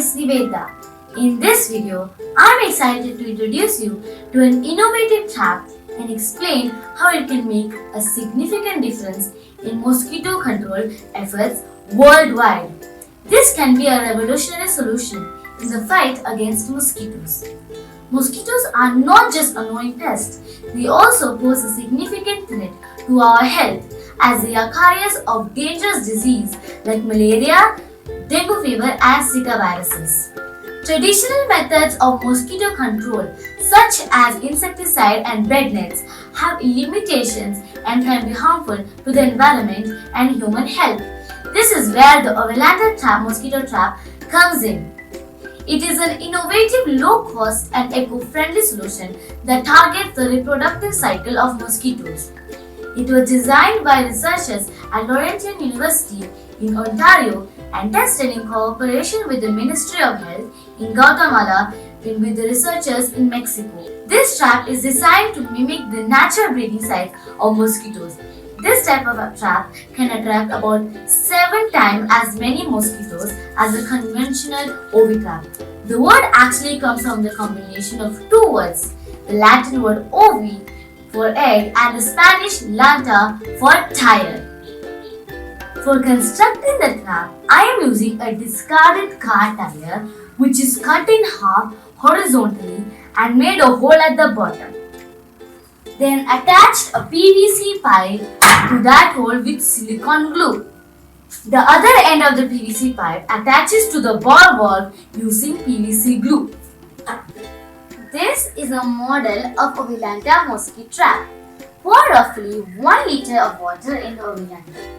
is Nivedita. In this video, I'm excited to introduce you to an innovative trap and explain how it can make a significant difference in mosquito control efforts worldwide. This can be a revolutionary solution in the fight against mosquitoes. Mosquitoes are not just annoying pests, they also pose a significant threat to our health as they are carriers of dangerous diseases like malaria, dengue fever and Zika viruses. Traditional methods of mosquito control such as insecticide and bed nets have limitations and can be harmful to the environment and human health. This is where the Ovillanta mosquito trap comes in. It is an innovative, low-cost and eco-friendly solution that targets the reproductive cycle of mosquitoes. It was designed by researchers at Laurentian University in Ontario and tested in cooperation with the Ministry of Health in Guatemala and with the researchers in Mexico. This trap is designed to mimic the natural breeding sites of mosquitoes. This type of a trap can attract about 7 times as many mosquitoes as a conventional ovi trap. The word actually comes from the combination of two words, the Latin word ovi for egg and the Spanish lanta for tire. For constructing the trap, I am using a discarded car tire which is cut in half horizontally and made a hole at the bottom. Then attached a PVC pipe to that hole with silicone glue. The other end of the PVC pipe attaches to the ball valve using PVC glue. This is a model of Ovillanta mosquito trap. Pour roughly 1 liter of water in the Ovillanta.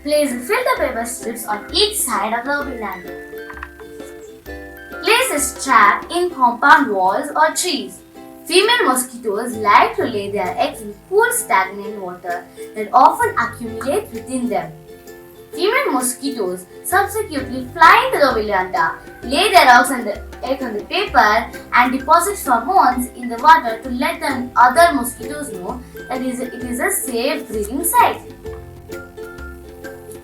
Place filter paper strips on each side of the Ovillant. Place this trap in compound walls or trees. Female mosquitoes like to lay their eggs in cool stagnant water that often accumulates within them. Female mosquitoes subsequently fly into the Ovillanta, lay their eggs on the paper and deposit pheromones in the water to let the other mosquitoes know that it is a safe breeding site.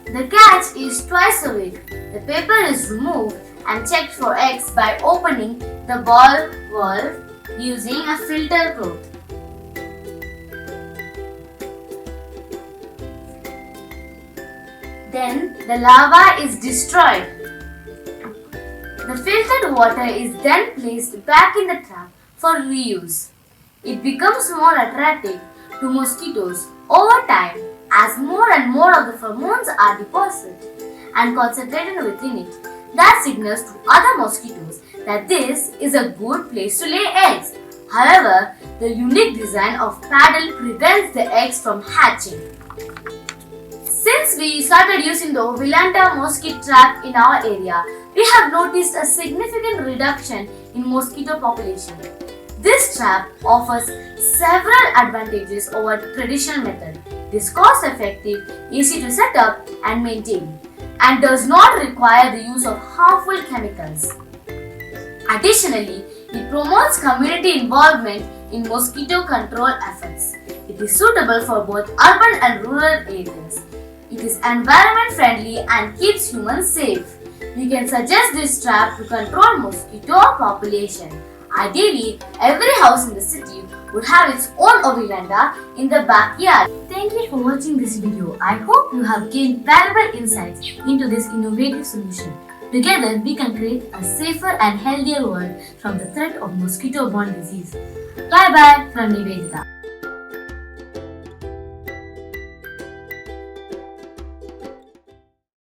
The catch is twice a week. The paper is removed and checked for eggs by opening the ball valve using a filter cloth. Then the larva is destroyed. The filtered water is then placed back in the trap for reuse. It becomes more attractive to mosquitoes over time as more and more of the pheromones are deposited and concentrated within it. That signals to other mosquitoes that this is a good place to lay eggs. However, the unique design of paddle prevents the eggs from hatching. Since we started using the Ovillanta mosquito trap in our area, we have noticed a significant reduction in mosquito population. This trap offers several advantages over the traditional method. It is cost-effective, easy to set up and maintain, and does not require the use of harmful chemicals. Additionally, it promotes community involvement in mosquito control efforts. It is suitable for both urban and rural areas. It is environment friendly and keeps humans safe. You can suggest this trap to control mosquito population. Ideally, every house in the city would have its own Ovillanta in the backyard. Thank you for watching this video. I hope you have gained valuable insights into this innovative solution. Together, we can create a safer and healthier world from the threat of mosquito-borne disease. Bye-bye from Nivedita.